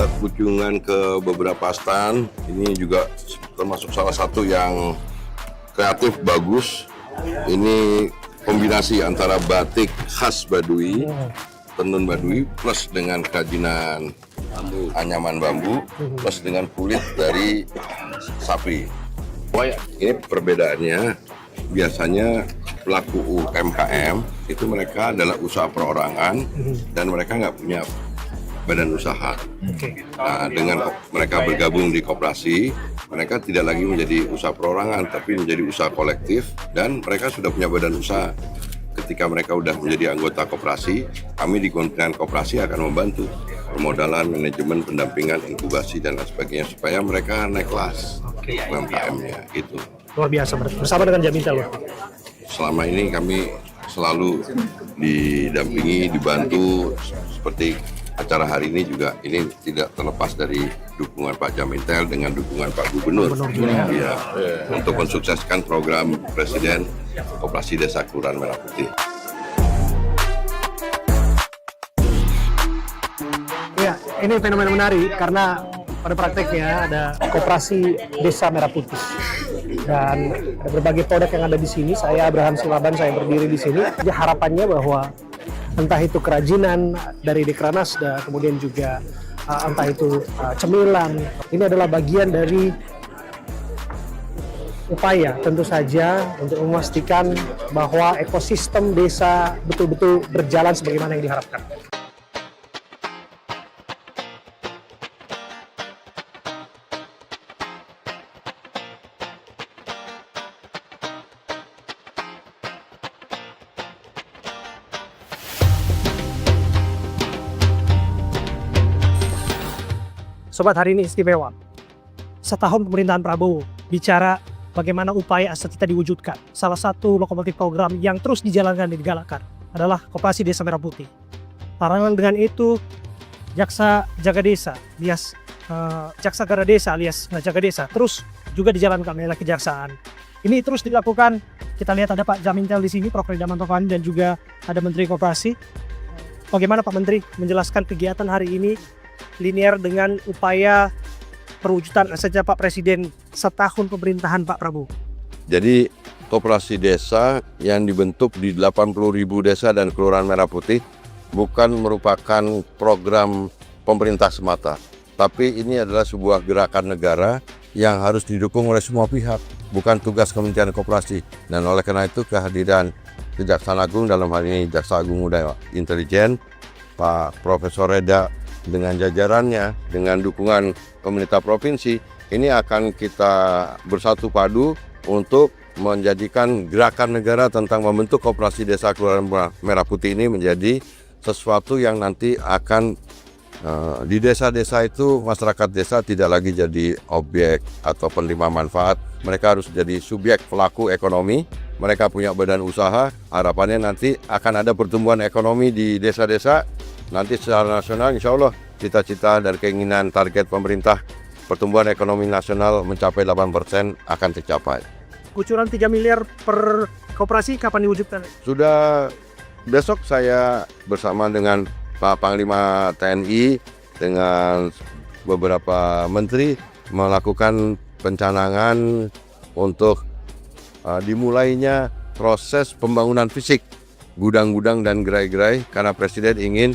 Kita kunjungan ke beberapa stand, ini juga termasuk salah satu yang kreatif bagus. Ini kombinasi antara batik khas Baduy, tenun Baduy, plus dengan kerajinan anyaman bambu, plus dengan kulit dari sapi. Ini perbedaannya, biasanya pelaku UMKM itu mereka adalah usaha perorangan dan mereka nggak punya badan usaha. Nah, dengan mereka bergabung di koperasi, mereka tidak lagi menjadi usaha perorangan, tapi menjadi usaha kolektif dan mereka sudah punya badan usaha. Ketika mereka sudah menjadi anggota koperasi, kami di Kementerian Koperasi akan membantu permodalan, manajemen, pendampingan, inkubasi dan lain sebagainya supaya mereka naik kelas UMKM-nya gitu. Luar biasa bersama dengan Jamintel. Selama ini kami selalu didampingi, dibantu seperti acara hari ini juga ini tidak terlepas dari dukungan Pak Jamintel dengan dukungan Pak Gubernur ya, untuk mensukseskan program Presiden Koperasi Desa Kelurahan Merah Putih. Ya, ini fenomena menarik karena pada prakteknya ada Koperasi Desa Merah Putih dan ada berbagai produk yang ada di sini. Saya Abraham Silaban, saya berdiri di sini. Ya, harapannya bahwa entah itu kerajinan dari Dekranasda, kemudian juga entah itu cemilan, ini adalah bagian dari upaya tentu saja untuk memastikan bahwa ekosistem desa betul-betul berjalan sebagaimana yang diharapkan. Sobat, hari ini istimewa. Setahun pemerintahan Prabowo bicara bagaimana upaya aset kita diwujudkan. Salah satu lokomotif program yang terus dijalankan dan digalakkan adalah Koperasi Desa Merah Putih. Paralel dengan itu, Jaksa Jaga Desa alias Jaksa Gara Desa alias Jaga Desa terus juga dijalankan oleh kejaksaan. Ini terus dilakukan. Kita lihat ada Pak Jamintel di sini, Prof. Ridamanto Fani, dan juga ada Menteri Koperasi. Bagaimana Pak Menteri menjelaskan kegiatan hari ini linear dengan upaya perwujudan asetnya Pak Presiden setahun pemerintahan Pak Prabowo? Jadi koperasi desa yang dibentuk di 80.000 desa dan Kelurahan Merah Putih bukan merupakan program pemerintah semata, tapi ini adalah sebuah gerakan negara yang harus didukung oleh semua pihak, bukan tugas Kementerian Koperasi. Dan oleh karena itu kehadiran Kejaksaan Agung, dalam hal ini Jaksa Agung Muda Intelijen, Pak Profesor Reda dengan jajarannya, dengan dukungan pemerintah provinsi, ini akan kita bersatu padu untuk menjadikan gerakan negara tentang membentuk Koperasi Desa Kelurahan Merah Putih ini menjadi sesuatu yang nanti akan di desa-desa itu masyarakat desa tidak lagi jadi objek atau penerima manfaat. Mereka harus jadi subjek pelaku ekonomi. Mereka punya badan usaha. Harapannya nanti akan ada pertumbuhan ekonomi di desa-desa. Nanti secara nasional insya Allah cita-cita dan keinginan target pemerintah pertumbuhan ekonomi nasional mencapai 8% akan tercapai. Kucuran 3 miliar per koperasi kapan diwujudkan? Sudah besok saya bersama dengan Pak Panglima TNI dengan beberapa menteri melakukan pencanangan untuk dimulainya proses pembangunan fisik gudang-gudang dan gerai-gerai, karena Presiden ingin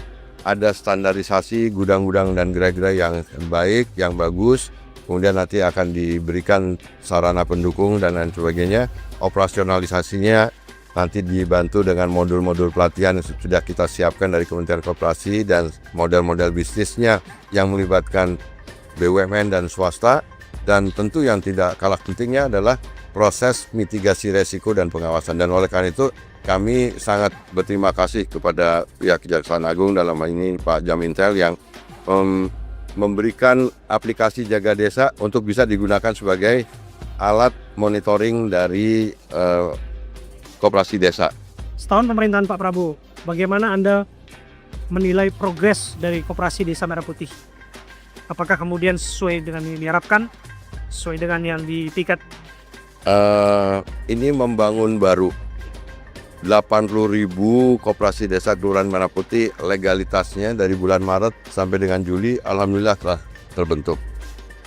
ada standarisasi gudang-gudang dan gerai-gerai yang baik, yang bagus. Kemudian nanti akan diberikan sarana pendukung dan lain sebagainya. Operasionalisasinya nanti dibantu dengan modul-modul pelatihan yang sudah kita siapkan dari Kementerian Koperasi dan model-model bisnisnya yang melibatkan BUMN dan swasta. Dan tentu yang tidak kalah pentingnya adalah proses mitigasi resiko dan pengawasan. Dan oleh karena itu kami sangat berterima kasih kepada pihak Kejaksaan Agung, dalam hal ini Pak Jamintel, yang memberikan aplikasi Jaga Desa untuk bisa digunakan sebagai alat monitoring dari Koperasi Desa. Setahun pemerintahan Pak Prabowo, bagaimana Anda menilai progres dari Koperasi Desa Merah Putih? Apakah kemudian sesuai dengan yang diharapkan, sesuai dengan yang di tiket? Ini membangun baru. 80.000 koperasi desa Kelurahan Merah Putih legalitasnya dari bulan Maret sampai dengan Juli alhamdulillah telah terbentuk.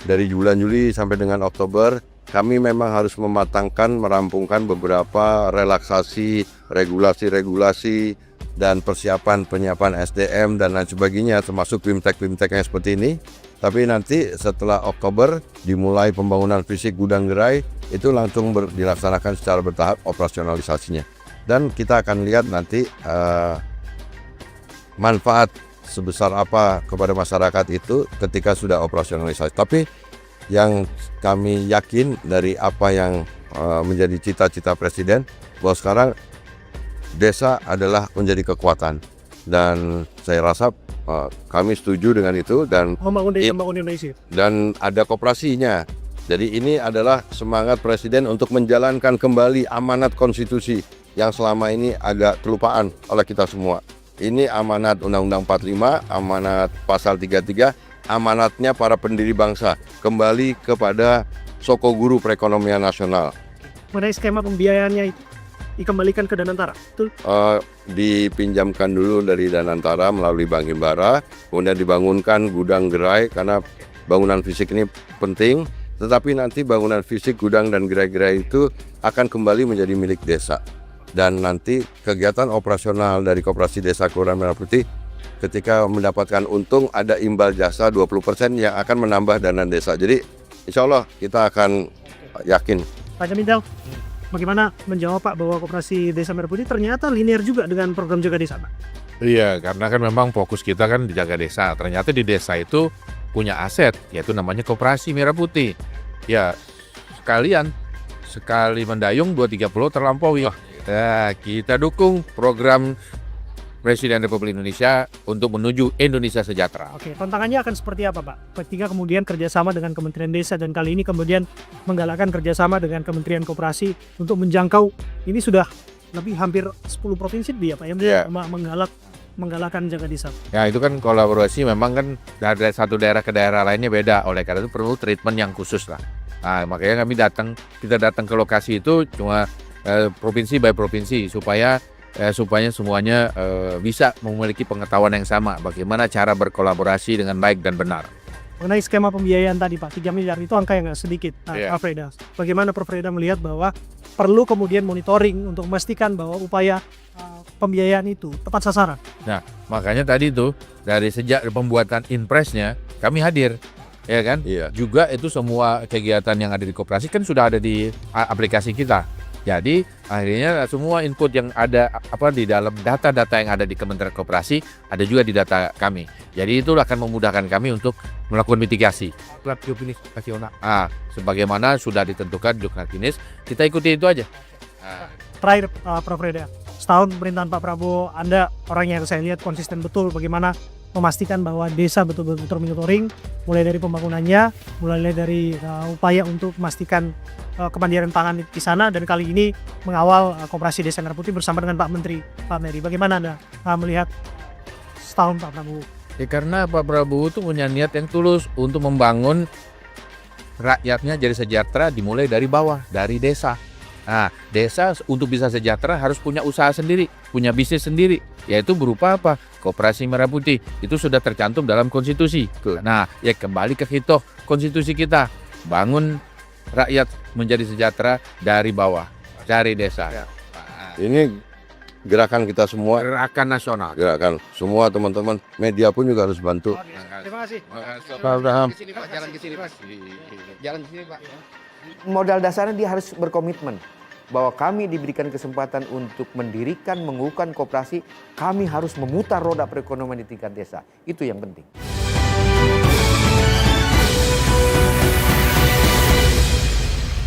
Dari bulan Juli sampai dengan Oktober kami memang harus merampungkan beberapa relaksasi, regulasi-regulasi dan penyiapan SDM dan lain sebagainya, termasuk Bimtek yang seperti ini. Tapi nanti setelah Oktober dimulai pembangunan fisik gudang gerai, itu langsung dilaksanakan secara bertahap operasionalisasinya. Dan kita akan lihat nanti manfaat sebesar apa kepada masyarakat itu ketika sudah operasionalisasi. Tapi yang kami yakin dari apa yang menjadi cita-cita Presiden, bahwa sekarang desa adalah menjadi kekuatan. Dan saya rasa kami setuju dengan itu dan membangun Indonesia. Dan ada koperasinya. Jadi ini adalah semangat Presiden untuk menjalankan kembali amanat konstitusi yang selama ini agak kelupaan oleh kita semua. Ini amanat Undang-Undang 45, amanat pasal 33, amanatnya para pendiri bangsa kembali kepada Sokoguru perekonomian nasional. Mengenai skema pembiayaannya itu dikembalikan ke Danantara, betul? Dipinjamkan dulu dari Danantara melalui Bank Himbara, kemudian dibangunkan gudang gerai karena bangunan fisik ini penting, tetapi nanti bangunan fisik, gudang dan gerai-gerai itu akan kembali menjadi milik desa. Dan nanti kegiatan operasional dari Koperasi Desa Kelurahan Merah Putih ketika mendapatkan untung ada imbal jasa 20% yang akan menambah dana desa. Jadi insya Allah kita akan yakin. Pak Jamindel, bagaimana menjawab Pak bahwa Koperasi Desa Merah Putih ternyata linear juga dengan program Jaga Desa, Pak? Iya, karena kan memang fokus kita kan di Jaga Desa. Ternyata di desa itu punya aset, yaitu namanya Koperasi Merah Putih. Ya, sekali mendayung 2-3 pulau terlampaui. Nah, kita dukung program Presiden Republik Indonesia untuk menuju Indonesia sejahtera. Oke, tantangannya akan seperti apa, Pak? Ketika kemudian kerjasama dengan Kementerian Desa dan kali ini kemudian menggalakkan kerjasama dengan Kementerian Koperasi untuk menjangkau, ini sudah lebih hampir 10 provinsi ya Pak ya, menggalakkan Jaga Desa. Ya, itu kan kolaborasi memang kan dari satu daerah ke daerah lainnya beda, oleh karena itu perlu treatment yang khusus lah. Nah, makanya kita datang ke lokasi itu cuma provinsi by provinsi supaya semuanya bisa memiliki pengetahuan yang sama bagaimana cara berkolaborasi dengan baik dan benar. Mengenai skema pembiayaan tadi Pak, 3 miliar itu angka yang nggak sedikit. Pak Freda, bagaimana Prof. Freda melihat bahwa perlu kemudian monitoring untuk memastikan bahwa upaya pembiayaan itu tepat sasaran? Nah, makanya tadi itu dari sejak pembuatan Inpresnya kami hadir. Ya kan? Iya. Juga itu semua kegiatan yang ada di koperasi kan sudah ada di aplikasi kita. Jadi akhirnya semua input yang ada di dalam data-data yang ada di Kementerian Koperasi ada juga di data kami. Jadi itu akan memudahkan kami untuk melakukan mitigasi. Sebagaimana sudah ditentukan jurnal klinis, kita ikuti itu aja. Terakhir Prof. Freda, setahun pemerintahan Pak Prabowo, Anda orang yang saya lihat konsisten betul bagaimana memastikan bahwa desa betul-betul termonitoring mulai dari pembangunannya, mulai dari upaya untuk memastikan kemandirian pangan di sana, dan kali ini mengawal Koperasi Desa Merah Putih bersama dengan Pak Menteri Pak Meri. Bagaimana Anda melihat setahun Pak Prabowo? Ya, karena Pak Prabowo itu punya niat yang tulus untuk membangun rakyatnya jadi sejahtera dimulai dari bawah, dari desa. Nah, desa untuk bisa sejahtera harus punya usaha sendiri, punya bisnis sendiri, yaitu berupa apa? Koperasi Merah Putih. Itu sudah tercantum dalam konstitusi. Nah, ya kembali ke hitoh konstitusi kita, bangun rakyat menjadi sejahtera dari bawah, dari desa. Ya. Ini gerakan kita semua, gerakan nasional. Gerakan semua teman-teman media pun juga harus bantu. Terima kasih. Pak Abraham. Jalan ke sini, Pak. Jalan ke sini, Pak. Modal dasarnya dia harus berkomitmen bahwa kami diberikan kesempatan untuk mendirikan, mengukuhkan koperasi, kami harus memutar roda perekonomian di tingkat desa. Itu yang penting.